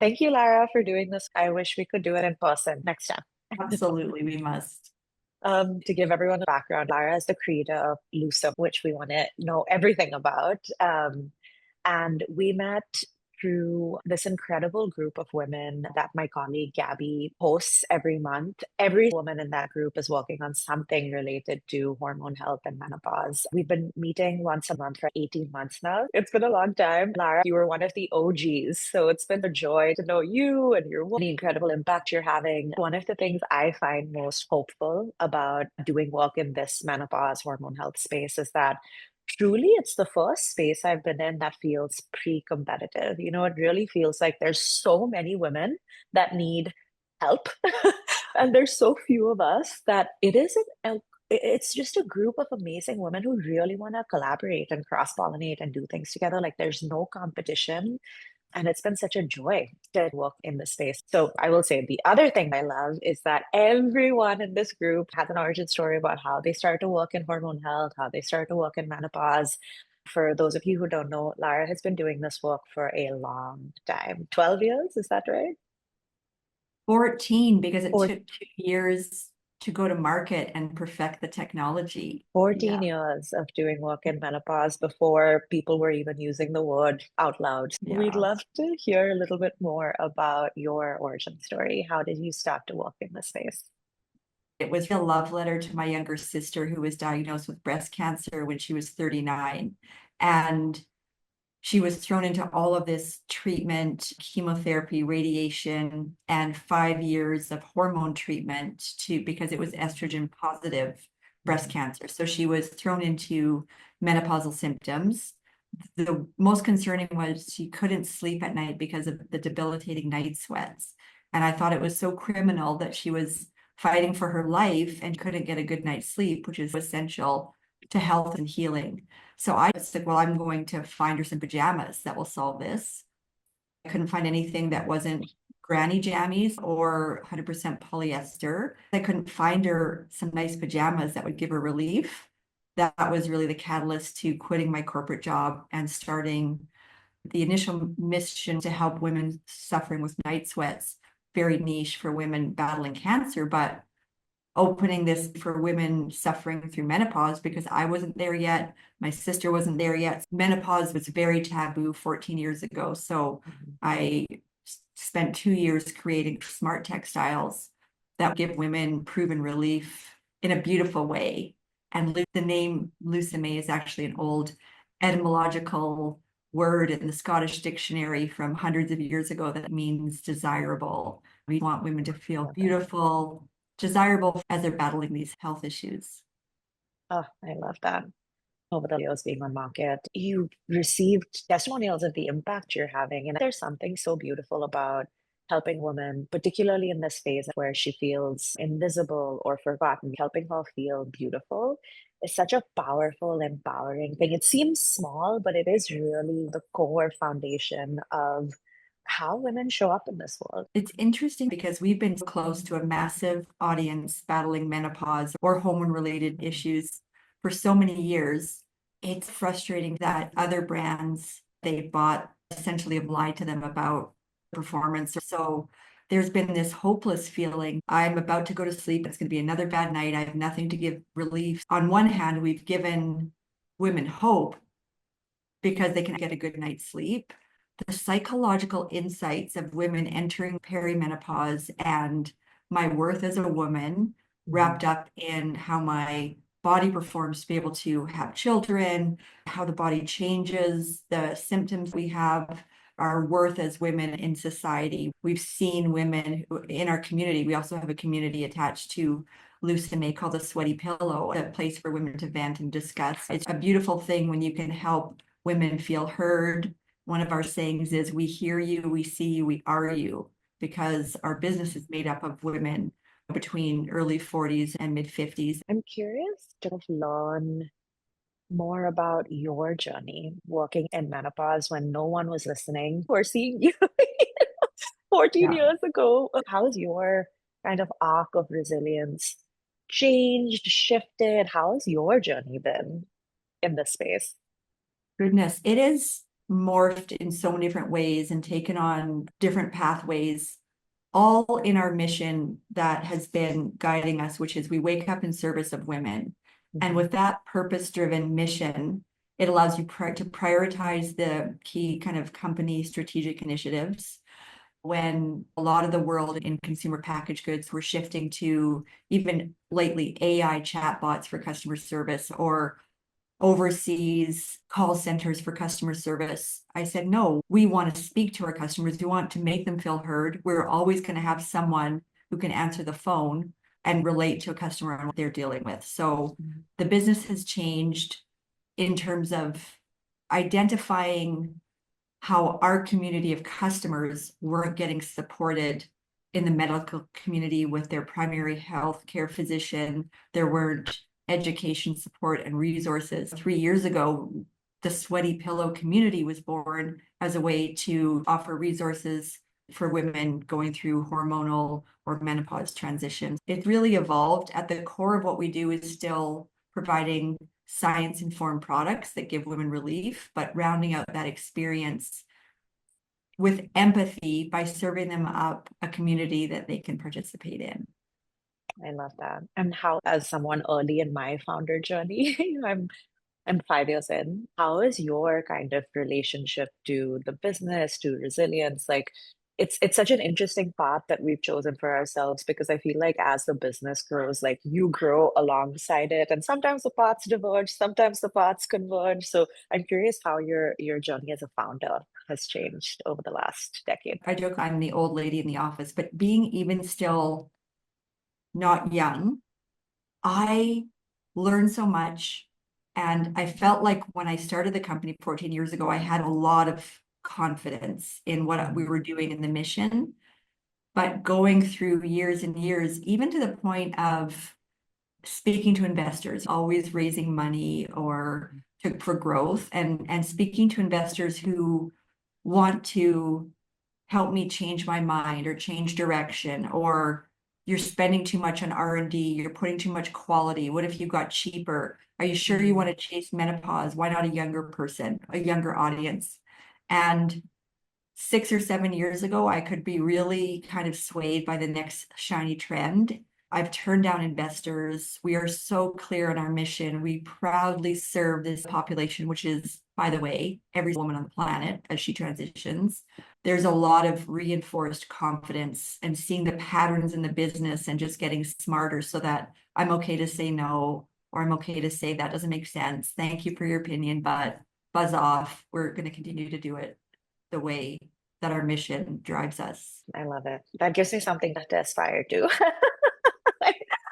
Thank you, Lara, for doing this. I wish we could do it in person next time. Absolutely, we must. To give everyone a background, Lara is the creator of Lusomé, which we want to know everything about. And we met through this incredible group of women that my colleague Gabby hosts every month. Every woman in that group is working on something related to hormone health and menopause. We've been meeting once a month for 18 months now. It's been a long time. Lara, you were one of the OGs, so it's been a joy to know you and the incredible impact you're having. One of the things I find most hopeful about doing work in this menopause hormone health space is that truly, it's the first space I've been in that feels pre-competitive. It really feels like there's so many women that need help, and there's so few of us that it's just a group of amazing women who really want to collaborate and cross-pollinate and do things together. Like there's no competition. And it's been such a joy to work in this space. So I will say the other thing I love is that everyone in this group has an origin story about how they started to work in hormone health, how they started to work in menopause. For those of you who don't know, Lara has been doing this work for a long time. 12 years, is that right? 14, because it Or took 2 years to go to market and perfect the technology. 14 Yeah. years of doing work in menopause before people were even using the word out loud. We'd Yeah. love to hear a little bit more about your origin story. How did you start to work in this space? It was a love letter to my younger sister who was diagnosed with breast cancer when she was 39. And she was thrown into all of this treatment, chemotherapy, radiation, and 5 years of hormone treatment because it was estrogen positive breast cancer. So she was thrown into menopausal symptoms. The most concerning was she couldn't sleep at night because of the debilitating night sweats. And I thought it was so criminal that she was fighting for her life and couldn't get a good night's sleep, which is essential to health and healing. So I said, well, I'm going to find her some pajamas that will solve this. I couldn't find anything that wasn't granny jammies or 100% polyester. I couldn't find her some nice pajamas that would give her relief. That was really the catalyst to quitting my corporate job and starting the initial mission to help women suffering with night sweats, very niche for women battling cancer, but opening this for women suffering through menopause because I wasn't there yet. My sister wasn't there yet. Menopause was very taboo 14 years ago. So Mhm. I spent 2 years creating smart textiles that give women proven relief in a beautiful way. And the name Lusomé is actually an old etymological word in the Scottish dictionary from hundreds of years ago that means desirable. We want women to feel Love that. beautiful, desirable as they're battling these health issues. Oh, I love that. Over the years being on market, you received testimonials of the impact you're having. And there's something so beautiful about helping women, particularly in this phase where she feels invisible or forgotten, helping her feel beautiful is such a powerful, empowering thing. It seems small, but it is really the core foundation of how women show up in this world. It's interesting because we've been close to a massive audience battling menopause or hormone related issues for so many years. It's frustrating that other brands they bought essentially have lied to them about performance. So there's been this hopeless feeling. I'm about to go to sleep. It's going to be another bad night. I have nothing to give relief. On one hand, we've given women hope because they can get a good night's sleep. The psychological insights of women entering perimenopause and my worth as a woman Mhm. wrapped up in how my body performs to be able to have children, how the body changes, the symptoms we have, our worth as women in society. We've seen women in our community. We also have a community attached to Lusomé called the Sweaty Pillow, a place for women to vent and discuss. It's a beautiful thing when you can help women feel heard. One of our sayings is, we hear you, we see you, we are you, because our business is made up of women between early 40s and mid 50s. I'm curious to learn more about your journey working in menopause when no one was listening or seeing you 14 Yeah. years ago. How has your kind of arc of resilience changed, shifted? How has your journey been in this space? Goodness, it is. morphed in so many different ways and taken on different pathways, all in our mission that has been guiding us, which is we wake up in service of women. And with that purpose-driven mission, it allows you to prioritize the key kind of company strategic initiatives. When a lot of the world in consumer packaged goods were shifting to, even lately, AI chatbots for customer service or overseas call centers for customer service, I said, no, we want to speak to our customers. We want to make them feel heard. We're always going to have someone who can answer the phone and relate to a customer on what they're dealing with. So the business has changed in terms of identifying how our community of customers weren't getting supported in the medical community with their primary health care physician. There weren't education support and resources. 3 years ago, the Sweaty Pillow community was born as a way to offer resources for women going through hormonal or menopause transitions. It really evolved. At the core of what we do is still providing science-informed products that give women relief, but rounding out that experience with empathy by serving them up a community that they can participate in. I love that. And how, as someone early in my founder journey, I'm 5 years in. How is your kind of relationship to the business, to resilience? Like, it's such an interesting path that we've chosen for ourselves because I feel like as the business grows, like you grow alongside it, and sometimes the paths diverge, sometimes the paths converge. So I'm curious how your journey as a founder has changed over the last decade. I joke I'm the old lady in the office, but being even still not young, I learned so much. And I felt like when I started the company 14 years ago, I had a lot of confidence in what we were doing in the mission. But going through years and years, even to the point of speaking to investors, always raising money or for growth, and speaking to investors who want to help me change my mind or change direction, or you're spending too much on R&D, you're putting too much quality. What if you got cheaper? Are you sure you want to chase menopause? Why not a younger person, a younger audience? And 6 or 7 years ago, I could be really kind of swayed by the next shiny trend. I've turned down investors. We are so clear on our mission. We proudly serve this population, which is, by the way, every woman on the planet as she transitions. There's a lot of reinforced confidence and seeing the patterns in the business and just getting smarter so that I'm okay to say no, or I'm okay to say that doesn't make sense. Thank you for your opinion, but buzz off. We're going to continue to do it the way that our mission drives us. I love it. That gives me something to aspire to.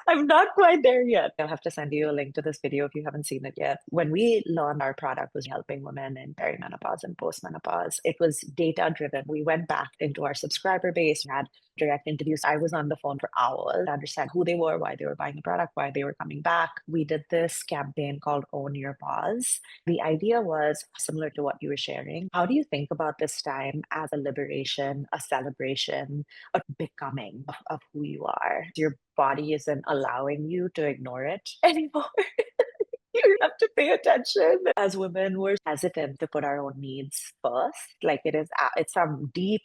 I'm not quite there yet. I'll have to send you a link to this video if you haven't seen it yet. When we launched, our product was helping women in perimenopause and postmenopause. It was data driven. We went back into our subscriber base, had direct interviews. I was on the phone for hours to understand who they were, why they were buying the product, why they were coming back. We did this campaign called Own Your Pause. The idea was similar to what you were sharing. How do you think about this time as a liberation, a celebration, a becoming of who you are? Your body isn't allowing you to ignore it anymore. You have to pay attention. As women, we're hesitant to put our own needs first. Like it's some deep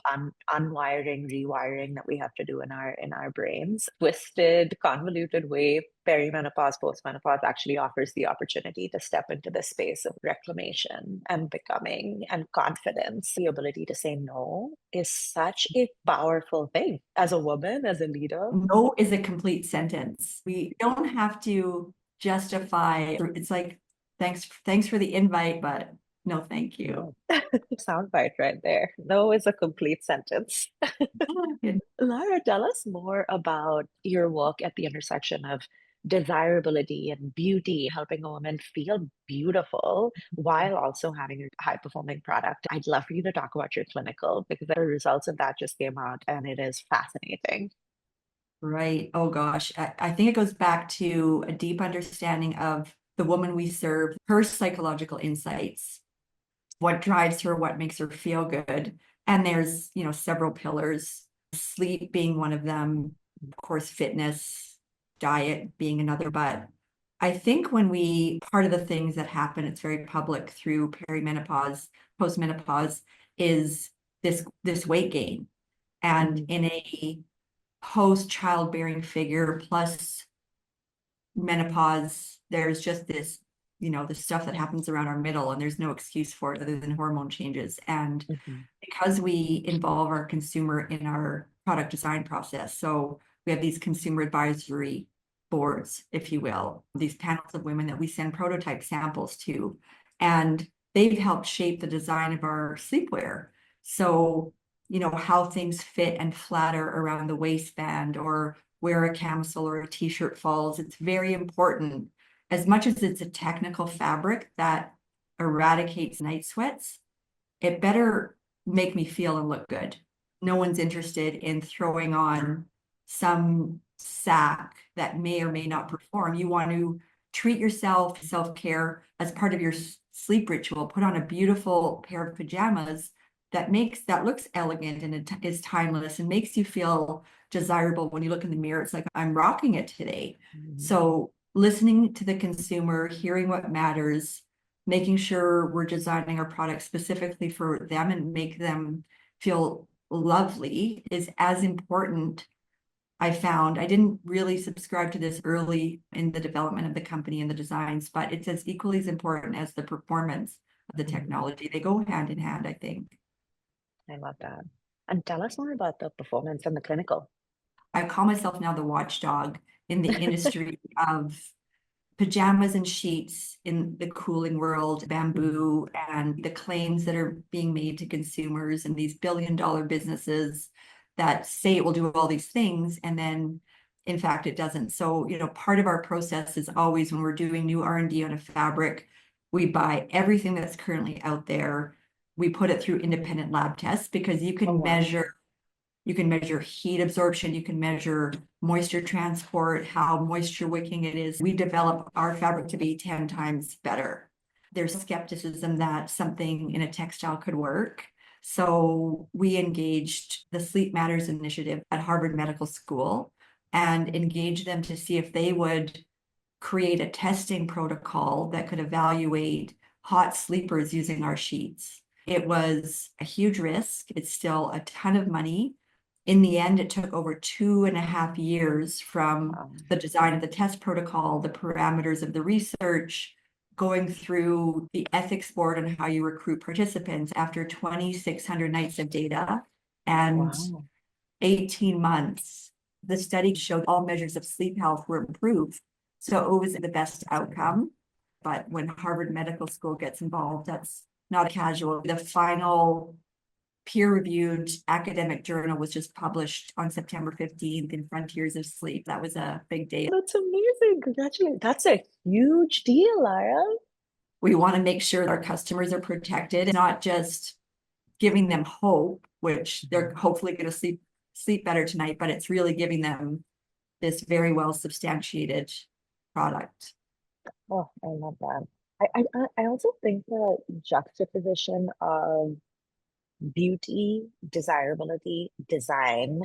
unwiring, rewiring that we have to do in our brains. Twisted, convoluted way. Perimenopause, postmenopause actually offers the opportunity to step into the space of reclamation and becoming and confidence. The ability to say no is such a powerful thing as a woman, as a leader. No is a complete sentence. We don't have to justify. It's like, thanks for the invite, but no, thank you. Soundbite right there. No is a complete sentence. Lara, tell us more about your work at the intersection of desirability and beauty, helping a woman feel beautiful while also having a high performing product. I'd love for you to talk about your clinical because the results of that just came out and it is fascinating. Right. Oh gosh. I think it goes back to a deep understanding of the woman we serve, her psychological insights, what drives her, what makes her feel good. And there's, several pillars, sleep being one of them, of course, fitness, diet being another, but I think part of the things that happen, it's very public through perimenopause, postmenopause, is this weight gain. And Mhm, in a post childbearing figure plus menopause, there's just this, the stuff that happens around our middle, and there's no excuse for it other than hormone changes. And mhm, because we involve our consumer in our product design process, so we have these consumer advisory boards, if you will, these panels of women that we send prototype samples to, and they've helped shape the design of our sleepwear. So, how things fit and flatter around the waistband, or where a camisole or a t-shirt falls. It's very important. As much as it's a technical fabric that eradicates night sweats, it better make me feel and look good. No one's interested in throwing on some sack that may or may not perform. You want to treat yourself, self-care as part of your sleep ritual. Put on a beautiful pair of pajamas that looks elegant and it is timeless and makes you feel desirable when you look in the mirror. It's like, I'm rocking it today. mhm. So listening to the consumer, hearing what matters, making sure we're designing our products specifically for them and make them feel lovely is as important. I found I didn't really subscribe to this early in the development of the company and the designs, but it's as equally as important as the performance of the Mhm. technology. They go hand in hand, I think. I love that. And tell us more about the performance and the clinical. I call myself now the watchdog in the industry of pajamas and sheets in the cooling world, Mhm. bamboo, and the claims that are being made to consumers and these billion-dollar businesses that say it will do all these things, and then in fact it doesn't. So, part of our process is always when we're doing new R&D on a fabric, we buy everything that's currently out there. We put it through independent lab tests because Oh, wow. you can measure heat absorption, you can measure moisture transport, how moisture wicking it is. We develop our fabric to be 10 times better. There's skepticism that something in a textile could work. So we engaged the Sleep Matters initiative at Harvard Medical School and engaged them to see if they would create a testing protocol that could evaluate hot sleepers using our sheets. It was a huge risk. It's still a ton of money. In the end, it took over 2.5 years from the design of the test protocol, the parameters of the research, going through the ethics board on how you recruit participants after 2,600 nights of data and Wow. 18 months. The study showed all measures of sleep health were improved. So it was the best outcome. But when Harvard Medical School gets involved, that's not a casual. The final peer-reviewed academic journal was just published on September 15th in Frontiers of Sleep. That was a big day. That's amazing. Congratulations. That's a huge deal, Lara. We want to make sure our customers are protected, not just giving them hope, which they're Mhm. hopefully going to sleep better tonight, but it's really giving them this very well substantiated product. Oh, I love that. I also think the juxtaposition of beauty, desirability, design,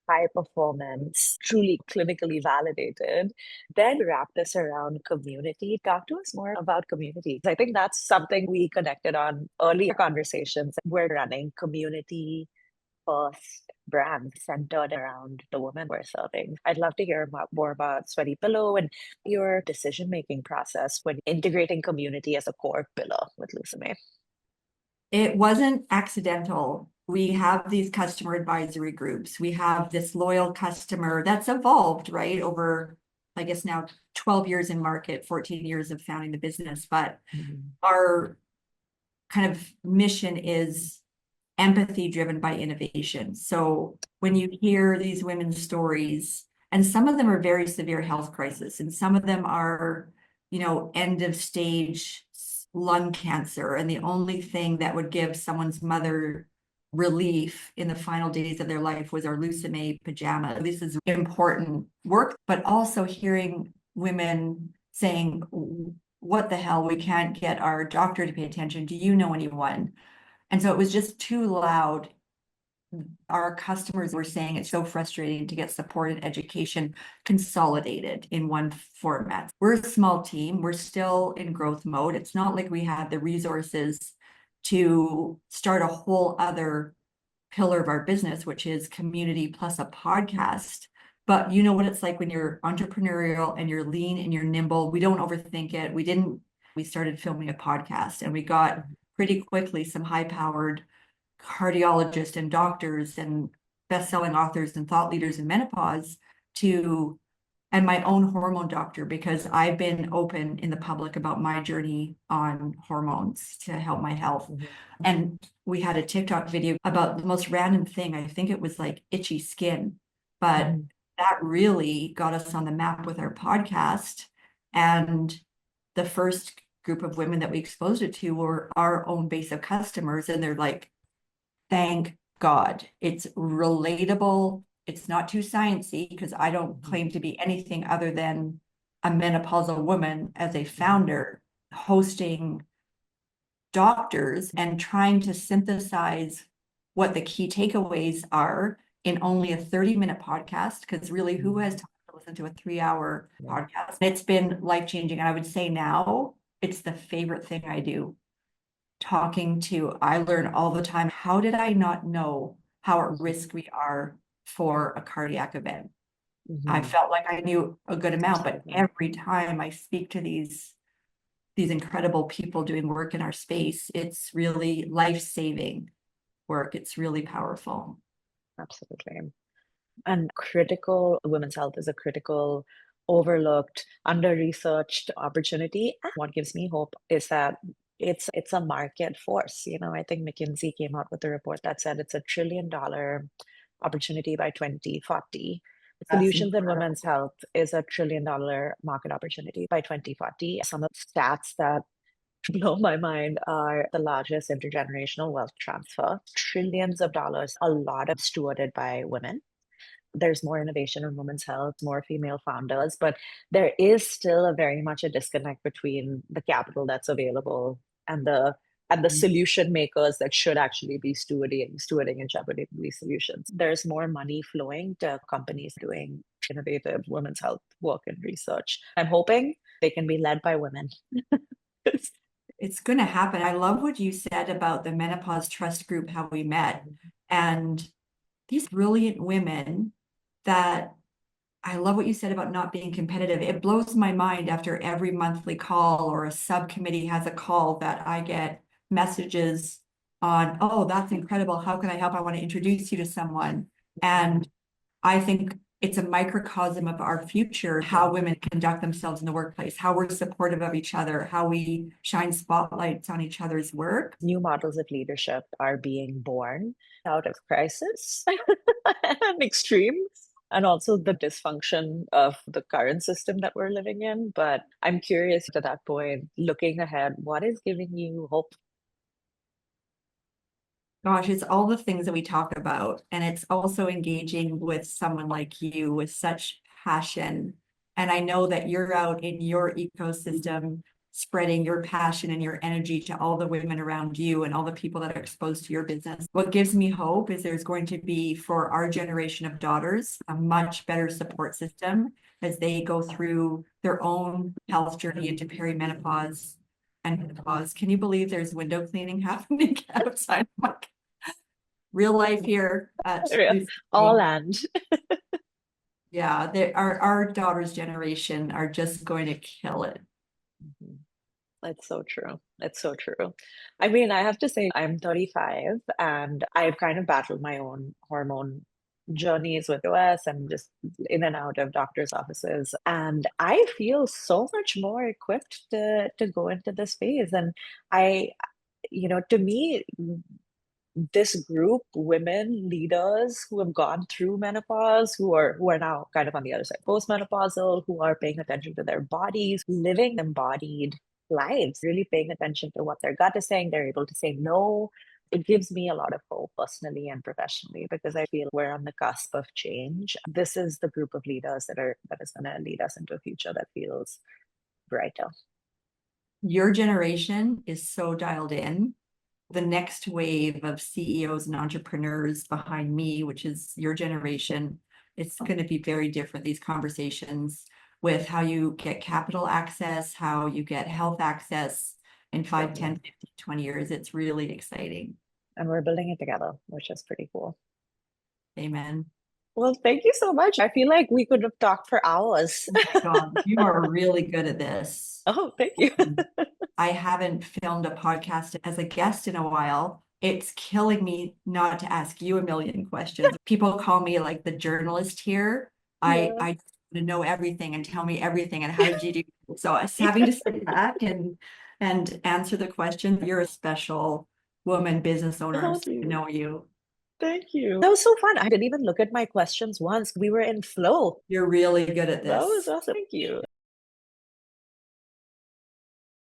high performance, truly clinically validated, then wrap this around community. Talk to us more about community. I think that's something we connected on earlier conversations. We're running community first brand centered around the women we're serving. I'd love to hear more about Sweaty Pillow and your decision making process when integrating community as a core pillar with Lusomé. It wasn't accidental. We have these customer advisory groups. We have this loyal customer that's evolved, right, over, I guess now 12 years in market, 14 years of founding the business. But Mhm. our kind of mission is empathy driven by innovation. So when you hear these women's stories, and some of them are very severe health crisis, and some of them are, end of stage lung cancer, and the only thing that would give someone's mother relief in the final days of their life was our Lusomé pajama. This is important work, but also hearing women saying, what the hell, we can't get our doctor to pay attention. Do you know anyone? And so it was just too loud our customers were saying it's so frustrating to get support and education consolidated in one format. We're a small team. We're still in growth mode. It's not like we have the resources to start a whole other pillar of our business, which is community plus a podcast. But you know what it's like when you're entrepreneurial and you're lean and you're nimble. We don't overthink it. We started filming a podcast, and we got pretty quickly some high-powered cardiologists and doctors and best-selling authors and thought leaders in menopause and my own hormone doctor, because I've been open in the public about my journey on hormones to help my health. Mhm. And we had a TikTok video about the most random thing. I think it was like itchy skin, but Mhm. that really got us on the map with our podcast. And the first group of women that we exposed it to were our own base of customers. And they're like, thank God. It's relatable. It's not too sciencey, because I don't claim to be anything other than a menopausal woman as a founder, hosting doctors and trying to synthesize what the key takeaways are in only a 30-minute podcast. Because really, who has time to listen to a 3-hour podcast? It's been life-changing. And I would say now it's the favorite thing I do. I learn all the time. How did I not know how at risk we are for a cardiac event? I Mhm. felt like I knew a good amount, but Absolutely. every time I speak to these incredible people doing work in our space, it's really life-saving work. It's really powerful. Absolutely. And critical women's health is a critical, overlooked, under-researched opportunity. And what gives me hope is that it's a market force. I think McKinsey came out with a report that said it's $1 trillion opportunity by 2040. That's Solutions in incredible. women's health is $1 trillion market opportunity by 2040. Some of the stats that blow my mind are the largest intergenerational wealth transfer, trillions of dollars, a lot of stewarded by women. There's more innovation in women's health, more female founders, but there is still a very much a disconnect between the capital that's available and the solution makers that should actually be stewarding and shepherding these solutions. There's more money flowing to companies doing innovative women's health work and research. I'm hoping they can be led by women. It's going to happen. I love what you said about the Menopause Trust Group, how we met. And these brilliant women that I love what you said about not being competitive. It blows my mind after every monthly call or a subcommittee has a call that I get messages on, oh, that's incredible. How can I help? I want to introduce you to someone. And I think it's a microcosm of our future, how women conduct themselves in the workplace, how we're supportive of each other, how we shine spotlights on each other's work. New models of leadership are being born out of crisis and extremes, and also the dysfunction of the current system that we're living in. But I'm curious to that point, looking ahead, what is giving you hope? Gosh, it's all the things that we talk about. And it's also engaging with someone like you with such passion. And I know that you're out in your ecosystem, spreading your passion and your energy to all the women around you and all the people that are exposed to your business. What gives me hope is there's going to be, for our generation of daughters, a much better support system as they go through their own health journey into perimenopause and menopause. Can you believe there's window cleaning happening outside? Real life here at Yeah, all Lusomé. and Yeah, our daughter's generation are just going to kill it. It's so true. It's so true. I mean, I have to say, I'm 35 and I've kind of battled my own hormone journeys with OS and just in and out of doctors' offices. And I feel so much more equipped to go into this phase. And I, to me, this group, women leaders who have gone through menopause, who are now kind of on the other side, postmenopausal, who are paying attention to their bodies, living embodied lives, really paying attention to what their gut is saying. They're able to say no. It gives me a lot of hope personally and professionally because I feel we're on the cusp of change. This is the group of leaders that is going to lead us into a future that feels brighter. Your generation is so dialed in. the next wave of CEOs and entrepreneurs behind me, which is your generation, it's going to be very different, these conversations with how you get capital access, how you get health access in 5, 10, 15, 20 years. It's really exciting. And we're building it together, which is pretty cool. Amen. Well, thank you so much. I feel like we could have talked for hours. Oh my God, you are really good at this. Oh, thank you. I haven't filmed a podcast as a guest in a while. It's killing me not to ask you a million questions. People call me like the journalist here. Yeah. I to know everything and tell me everything. And how did you do? So I was having to sit back and answer the question. You're a special woman, business owner. Oh, So I know you. thank you. That was so fun. I didn't even look at my questions once. We were in flow. You're really good at That was this. awesome. Thank you.